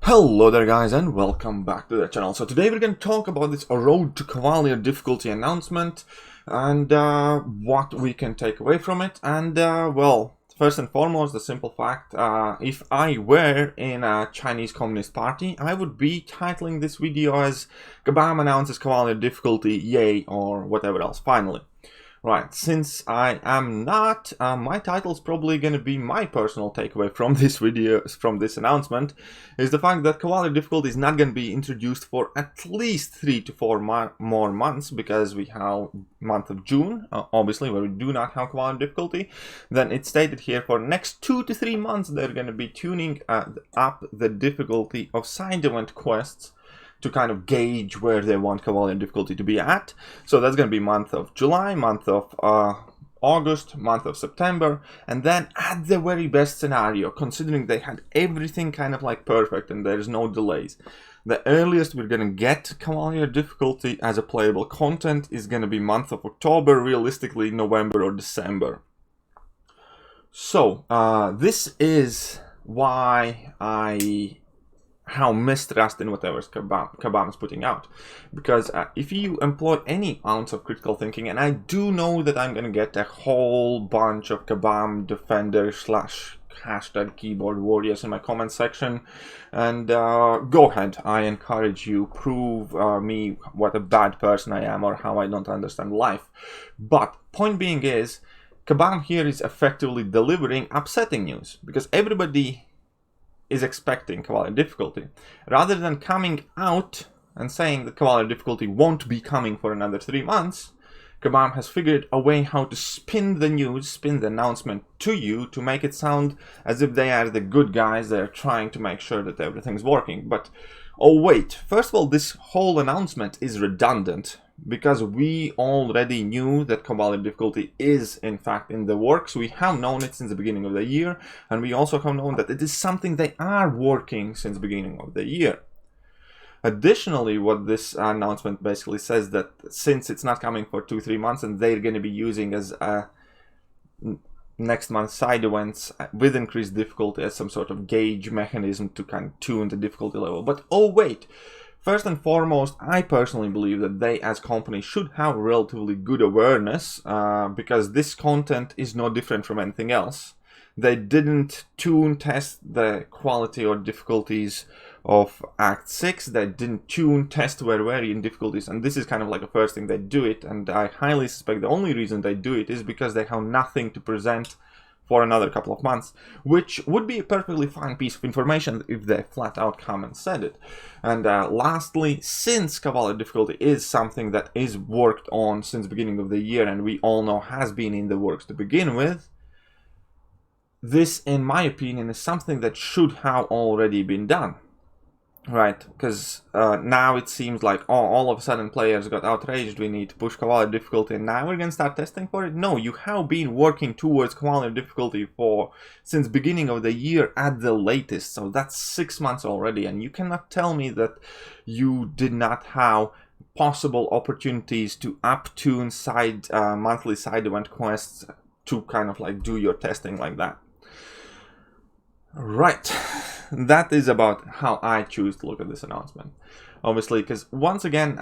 Hello there guys and welcome back to the channel. So today we're going to talk about this Road to Cavalier difficulty announcement and what we can take away from it. And well, first and foremost, the simple fact, if I were in a Chinese Communist Party, I would be titling this video as Kabam announces Cavalier difficulty, yay, or whatever else, finally. Right, since I am not, my title's probably going to be my personal takeaway from this video, from this announcement, is the fact that Cavalier difficulty is not going to be introduced for at least 3 to 4 more months, because we have month of June, obviously, where we do not have Cavalier difficulty. Then it's stated here for next 2 to 3 months they're going to be tuning up the difficulty of side event quests to kind of gauge where they want Cavalier difficulty to be at. So that's going to be month of July, month of August, month of September, and then at the very best scenario, considering they had everything kind of like perfect and there's no delays, the earliest we're going to get Cavalier difficulty as a playable content is going to be month of October, realistically November or December. So this is why I how mistrust in whatever Kabam is putting out, because if you employ any ounce of critical thinking, and I do know that I'm gonna get a whole bunch of Kabam defenders / hashtag keyboard warriors in my comment section, and go ahead, I encourage you, prove me what a bad person I am or how I don't understand life. But point being is, Kabam here is effectively delivering upsetting news, because everybody is expecting Cavalier difficulty. Rather than coming out and saying that Cavalier difficulty won't be coming for another 3 months, Kabam has figured a way how to spin the news, spin the announcement to you to make it sound as if they are the good guys. They're trying to make sure that everything's working. But oh wait, first of all, this whole announcement is redundant, because we already knew that Cavalier difficulty is in fact in the works. We have known it since the beginning of the year, and we also have known that it is something they are working since the beginning of the year. Additionally, what this announcement basically says, that since it's not coming for 2-3 months and they're going to be using as next month's side events with increased difficulty as some sort of gauge mechanism to kind of tune the difficulty level. But oh wait, first and foremost, I personally believe that they as companies should have relatively good awareness, because this content is no different from anything else. They didn't test the quality or difficulties of Act 6, they didn't test where variant difficulties, and this is kind of like the first thing they do it, and I highly suspect the only reason they do it is because they have nothing to present for another couple of months, which would be a perfectly fine piece of information if they flat out come and said it. And lastly, since Cavalier difficulty is something that is worked on since the beginning of the year, and we all know has been in the works to begin with, this, in my opinion, is something that should have already been done. Right, because now it seems like, oh, all of a sudden players got outraged, we need to push Cavalier difficulty, and now we're going to start testing for it? No, you have been working towards Cavalier difficulty since beginning of the year at the latest, so that's 6 months already, and you cannot tell me that you did not have possible opportunities to up-tune monthly side event quests to kind of like do your testing like that. Right, that is about how I choose to look at this announcement. Obviously, because once again,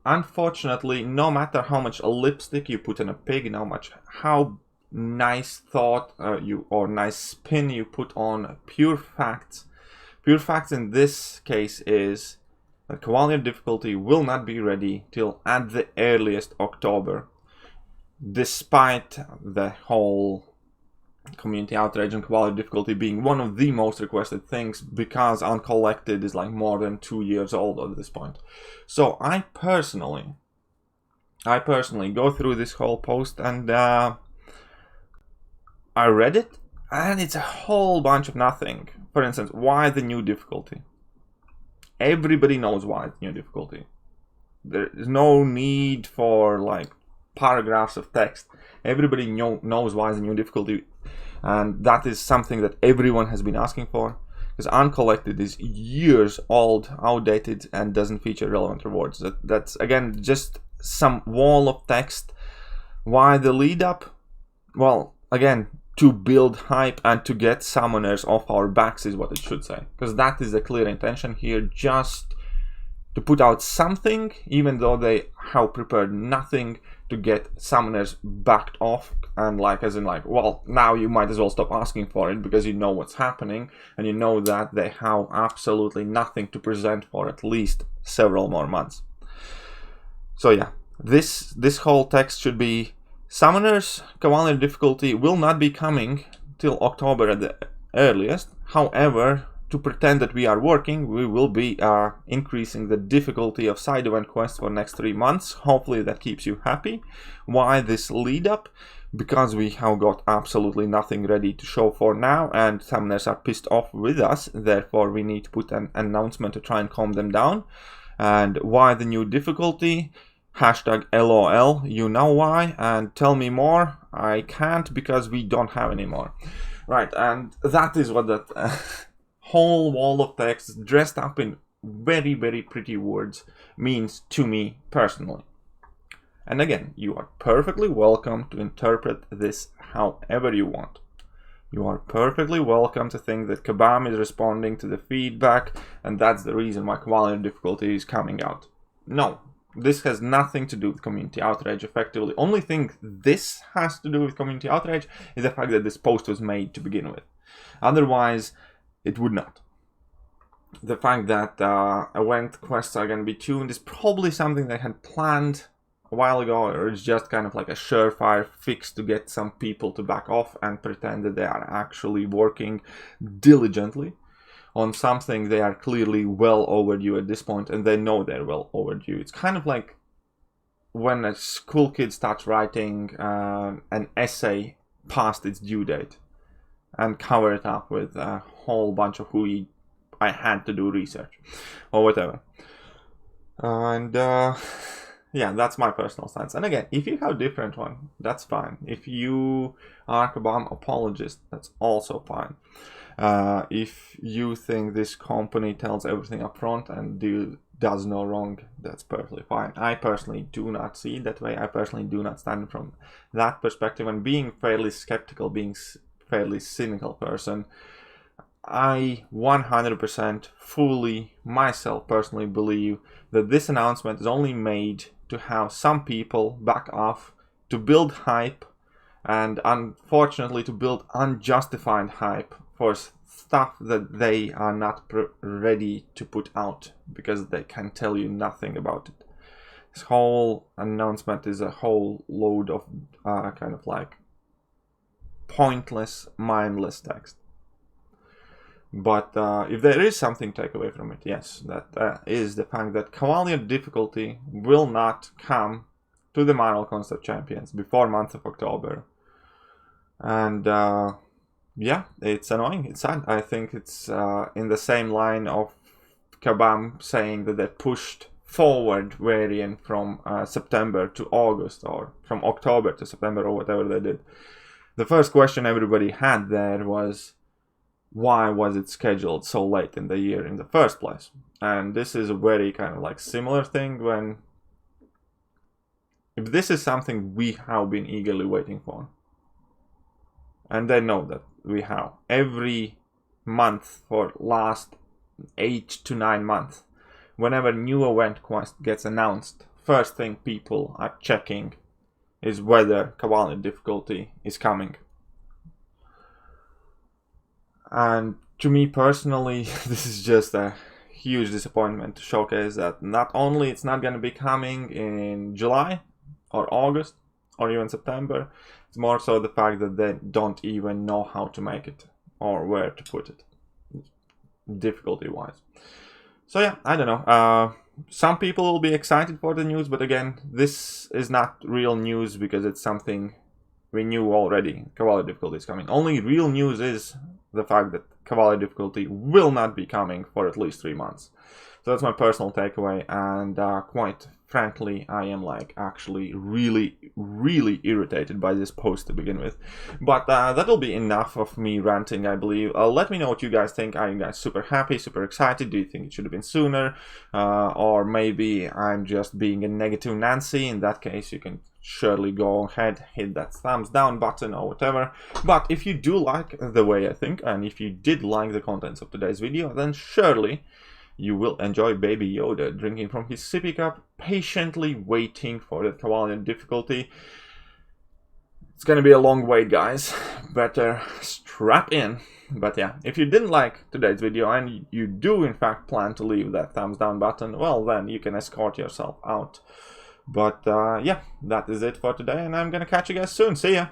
unfortunately, no matter how much lipstick you put on a pig, how nice thought or nice spin you put on pure facts in this case is that Cavalier difficulty will not be ready till at the earliest October, despite the whole community outrage and Cavalier difficulty being one of the most requested things, because Uncollected is like more than 2 years old at this point. So I personally go through this whole post, and I read it, and it's a whole bunch of nothing. For instance, why the new difficulty? Everybody knows why it's new difficulty. There is no need for like paragraphs of text. Everybody knows why it's a new difficulty. And that is something that everyone has been asking for, because Uncollected is years old, outdated, and doesn't feature relevant rewards. That's again just some wall of text. Why the lead up? Well, again, to build hype and to get summoners off our backs is what it should say, because that is the clear intention here, just to put out something, even though they have prepared nothing, to get summoners backed off, and like, as in like, well, now you might as well stop asking for it because you know what's happening and you know that they have absolutely nothing to present for at least several more months. So yeah, this whole text should be: summoners Cavalier difficulty will not be coming till October at the earliest. However, to pretend that we are working, we will be increasing the difficulty of side event quests for next 3 months. Hopefully that keeps you happy. Why this lead up? Because we have got absolutely nothing ready to show for now, and summoners are pissed off with us. Therefore we need to put an announcement to try and calm them down. And why the new difficulty? Hashtag LOL, you know why, and tell me more. I can't, because we don't have any more. Right, and that is what that whole wall of text dressed up in very, very pretty words means to me personally. And again, you are perfectly welcome to interpret this however you want. You are perfectly welcome to think that Kabam is responding to the feedback and that's the reason why Cavalier difficulty is coming out. No, this has nothing to do with community outrage. Effectively, the only thing this has to do with community outrage is the fact that this post was made to begin with. Otherwise, it would not. The fact that event quests are going to be tuned is probably something they had planned a while ago, or it's just kind of like a surefire fix to get some people to back off and pretend that they are actually working diligently on something they are clearly well overdue at this point, and they know they're well overdue. It's kind of like when a school kid starts writing an essay past its due date and cover it up with a whole bunch of hooey, I had to do research or whatever. And yeah, that's my personal stance. And again, if you have a different one, that's fine. If you are a Kabam apologist, that's also fine. If you think this company tells everything up front and does no wrong, that's perfectly fine. I personally do not see it that way. I personally do not stand from that perspective. And being fairly skeptical, being fairly cynical person, I 100% fully myself personally believe that this announcement is only made to have some people back off, to build hype, and unfortunately to build unjustified hype for stuff that they are not ready to put out because they can tell you nothing about it. This whole announcement is a whole load of kind of like pointless, mindless text. But if there is something to take away from it, yes, that is the fact that Cavalier difficulty will not come to the Marvel Concept Champions before month of October. And yeah, it's annoying, it's sad. I think it's in the same line of Kabam saying that they pushed forward variant from September to August, or from October to September, or whatever they did. The first question everybody had there was, why was it scheduled so late in the year in the first place? And this is a very kind of like similar thing when, if this is something we have been eagerly waiting for, and they know that we have every month for last 8 to 9 months, whenever new event quest gets announced, first thing people are checking is whether Cavalier difficulty is coming. And to me personally, this is just a huge disappointment to showcase that not only it's not going to be coming in July or August or even September, it's more so the fact that they don't even know how to make it or where to put it, difficulty wise. So yeah, I don't know. Some people will be excited for the news, but again, this is not real news because it's something we knew already. Cavalier difficulty is coming. Only real news is the fact that Cavalier difficulty will not be coming for at least 3 months. So that's my personal takeaway, and quite frankly, I am like actually really irritated by this post to begin with. But that'll be enough of me ranting, I believe. Let me know what you guys think. Are you guys super happy, super excited? Do you think it should have been sooner? Or maybe I'm just being a negative Nancy. In that case, you can surely go ahead, hit that thumbs down button or whatever. But if you do like the way I think, and if you did like the contents of today's video, then surely you will enjoy Baby Yoda drinking from his sippy cup, patiently waiting for the Cavalier difficulty. It's gonna be a long wait, guys. Better strap in. But yeah, if you didn't like today's video and you do in fact plan to leave that thumbs down button, well, then you can escort yourself out. But yeah, that is it for today, and I'm gonna catch you guys soon. See ya!